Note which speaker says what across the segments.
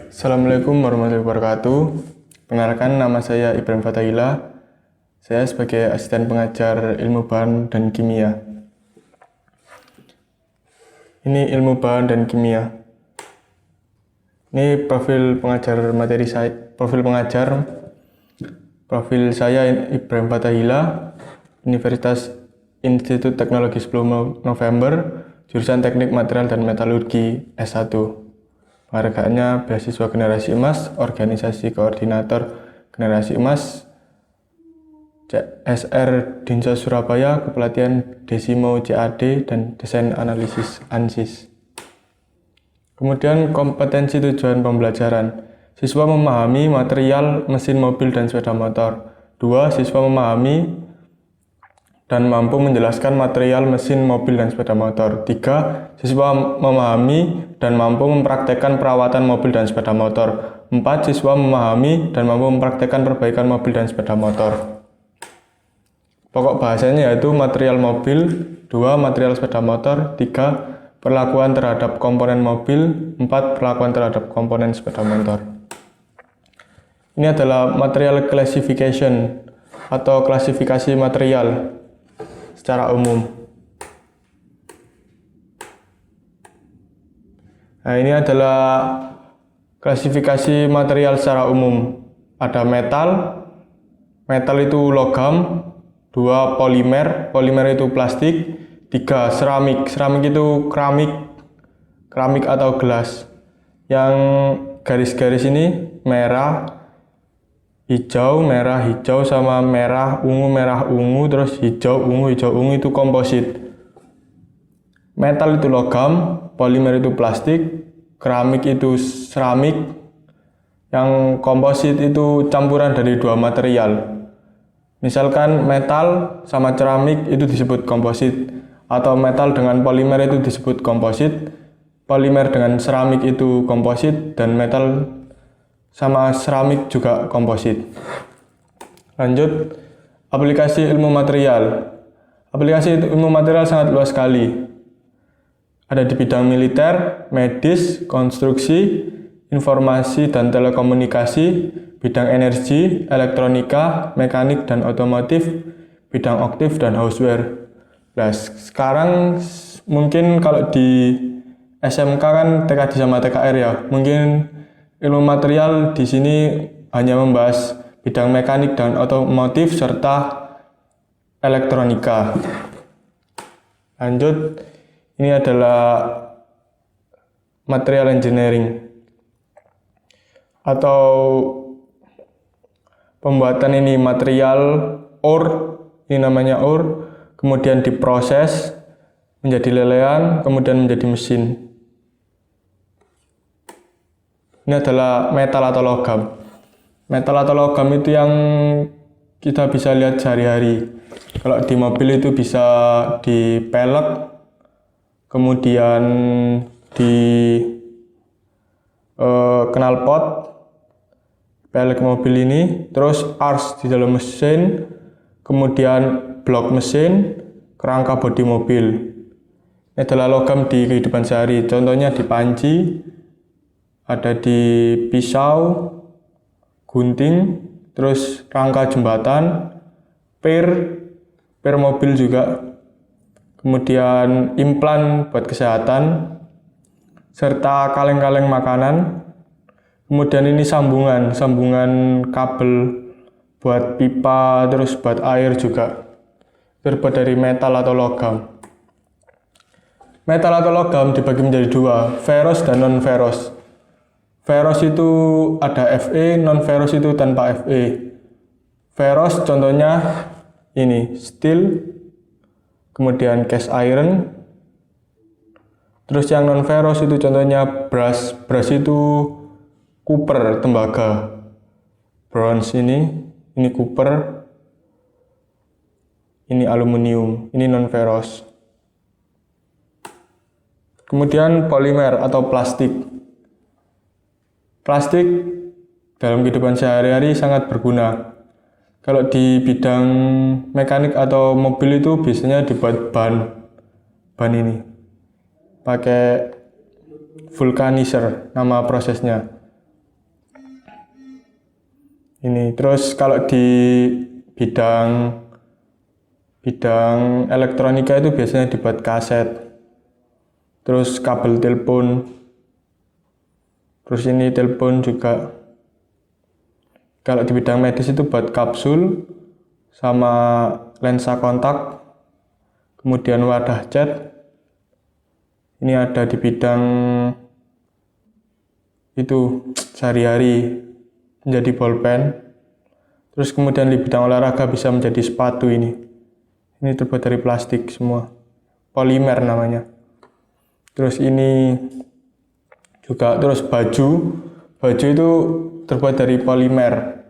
Speaker 1: Assalamualaikum warahmatullahi wabarakatuh. Perkenalkan, nama saya Ibrahim Fatahila. Saya sebagai asisten pengajar ilmu bahan dan kimia. Ini ilmu bahan dan kimia. Ini profil pengajar materi saya, profil saya Ibrahim Fatahila, Universitas Institut Teknologi 10 November, jurusan Teknik Material dan Metalurgi S1. Penghargaannya beasiswa Generasi Emas, Organisasi Koordinator Generasi Emas, CSR Dinsos Surabaya, Kepelatihan Desimo CAD, dan Desain Analisis ANSYS. Kemudian kompetensi tujuan pembelajaran. Siswa memahami material mesin mobil dan sepeda motor. 2. Siswa memahami dan mampu menjelaskan material mesin mobil dan sepeda motor. 3. Siswa memahami dan mampu mempraktekkan perawatan mobil dan sepeda motor. 4. Siswa memahami dan mampu mempraktekkan perbaikan mobil dan sepeda motor. Pokok bahasanya yaitu material mobil, 2. Material sepeda motor, 3. Perlakuan terhadap komponen mobil, 4. Perlakuan terhadap komponen sepeda motor. Ini adalah material classification atau klasifikasi material secara umum. Nah, ini adalah klasifikasi material secara umum. Ada metal, metal itu logam, 2. Polimer, polimer itu plastik, 3. Seramik, seramik itu keramik atau gelas. Yang garis-garis ini merah, hijau, merah, hijau, sama merah, ungu, terus hijau, ungu itu komposit. Metal itu logam, polimer itu plastik, keramik itu seramik, yang komposit itu campuran dari dua material. Misalkan metal sama keramik itu disebut komposit, atau metal dengan polimer itu disebut komposit, polimer dengan seramik itu komposit, dan metal sama seramik juga komposit. Lanjut, aplikasi ilmu material. Aplikasi ilmu material sangat luas sekali. Ada di bidang militer, medis, konstruksi, informasi dan telekomunikasi, bidang energi, elektronika, mekanik dan otomotif, bidang optik dan houseware. Nah, sekarang mungkin kalau di SMK kan TKD sama TKR ya, mungkin ilmu material di sini hanya membahas bidang mekanik dan otomotif serta elektronika. Lanjut, ini adalah material engineering atau pembuatan ini material ore, ini namanya ore, kemudian diproses menjadi lelehan, kemudian menjadi mesin. Ini adalah metal atau logam. Metal atau logam itu yang kita bisa lihat sehari-hari. Kalau di mobil itu bisa di pelek, kemudian di knalpot, pelek mobil ini, terus ars di dalam mesin, kemudian blok mesin, kerangka bodi mobil. Ini adalah logam di kehidupan sehari. Contohnya di panci, ada di pisau, gunting, terus rangka jembatan, pir mobil juga, kemudian implan buat kesehatan, serta kaleng-kaleng makanan. Kemudian ini sambungan kabel buat pipa, terus buat air juga, terbuat dari metal atau logam. Metal atau logam dibagi menjadi dua, ferrous dan non-ferrous. Ferrous itu ada Fe, non-ferrous itu tanpa Fe. Ferrous contohnya ini steel, kemudian cast iron. Terus yang non-ferrous itu contohnya brass itu copper, tembaga. Bronze ini copper, ini aluminium, ini non-ferrous. Kemudian polimer atau plastik. Plastik dalam kehidupan sehari-hari sangat berguna. Kalau di bidang mekanik atau mobil itu biasanya dibuat ban ini pakai vulcanizer, nama prosesnya. Ini terus kalau di bidang elektronika itu biasanya dibuat kaset, terus kabel telepon, terus ini telepon juga. Kalau di bidang medis itu buat kapsul sama lensa kontak, kemudian wadah cat. Ini ada di bidang itu sehari-hari menjadi bolpen. Terus kemudian di bidang olahraga bisa menjadi sepatu ini. Ini terbuat dari plastik semua, polimer namanya. Terus ini juga, terus baju itu terbuat dari polimer.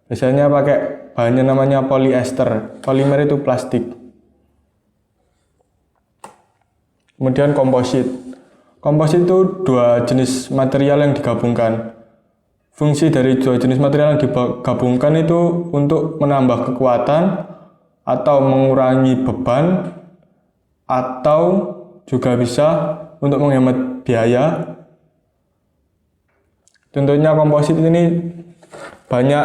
Speaker 1: Biasanya pakai bahannya namanya polyester. Polimer itu plastik. Kemudian komposit. Komposit itu dua jenis material yang digabungkan. Fungsi dari dua jenis material yang digabungkan itu untuk menambah kekuatan atau mengurangi beban, atau juga bisa untuk menghemat biaya. Contohnya komposit ini banyak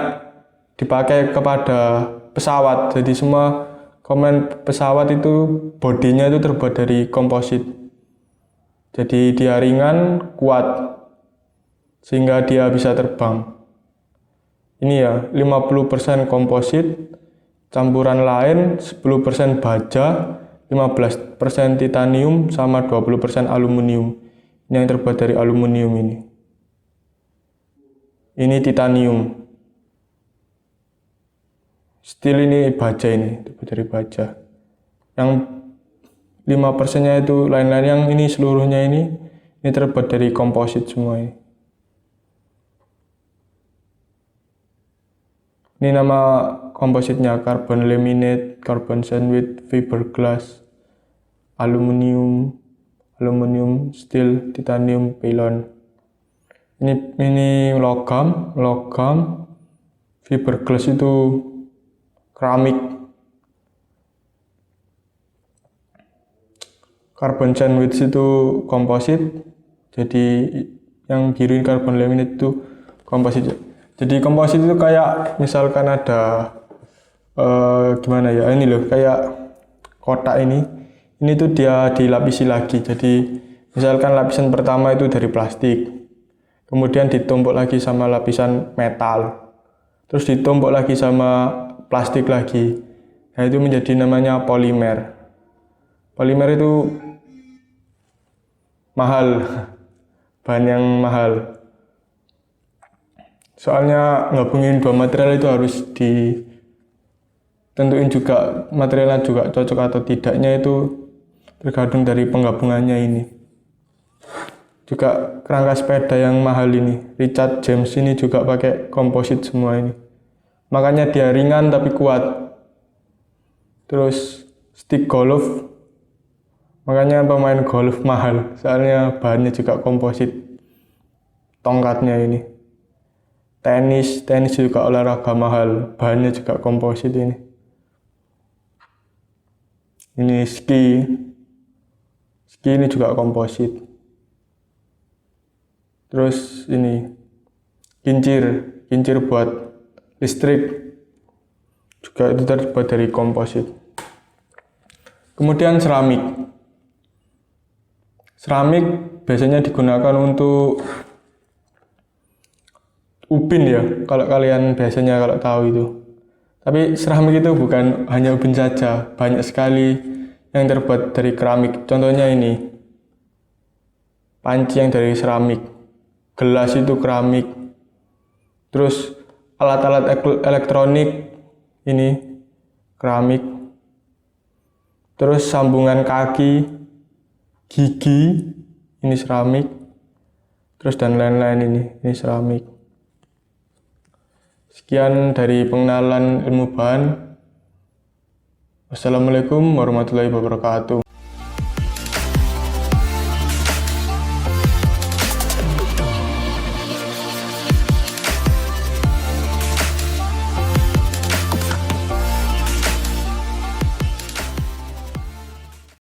Speaker 1: dipakai kepada pesawat. Jadi semua komponen pesawat itu bodinya itu terbuat dari komposit. Jadi dia ringan, kuat, sehingga dia bisa terbang. Ini ya, 50% komposit, campuran lain 10% baja, 15% titanium, sama 20% aluminium. Ini yang terbuat dari aluminium ini. Ini titanium. Steel ini baja, ini terbuat dari baja. Yang 5%-nya itu lain-lain, yang ini seluruhnya ini terbuat dari komposit semua ini. Ini nama kompositnya, carbon laminate, carbon sandwich, fiberglass, aluminium, steel, titanium, pylon. Ini logam, fiberglass itu keramik, carbon sandwich itu komposit, jadi yang biru carbon laminate itu komposit. Jadi komposit itu kayak misalkan ada gimana ya, ini loh kayak kotak ini tuh dia dilapisi lagi. Jadi misalkan lapisan pertama itu dari plastik, kemudian ditumpuk lagi sama lapisan metal, terus ditumpuk lagi sama plastik lagi. Nah itu menjadi namanya polimer. Polimer itu mahal, bahan yang mahal. Soalnya gabungin dua material itu harus ditentuin juga materialnya juga cocok atau tidaknya, itu tergantung dari penggabungannya ini. Juga kerangka sepeda yang mahal ini, Richard James ini juga pakai komposit semua ini. Makanya dia ringan tapi kuat. Terus stick golf, makanya pemain golf mahal, soalnya bahannya juga komposit. Tongkatnya ini. Tenis juga olahraga mahal, bahannya juga komposit ini. Ini ski ini juga komposit. Terus ini kincir buat listrik juga itu terbuat dari komposit. Kemudian seramik biasanya digunakan untuk ubin ya, kalau kalian biasanya kalau tahu itu. Tapi seramik itu bukan hanya ubin saja, banyak sekali yang terbuat dari keramik. Contohnya ini, panci yang dari seramik, gelas itu keramik, terus alat-alat elektronik ini keramik, terus sambungan kaki, gigi ini seramik, terus dan lain-lain ini seramik. Sekian dari pengenalan ilmu bahan. Wassalamualaikum warahmatullahi wabarakatuh.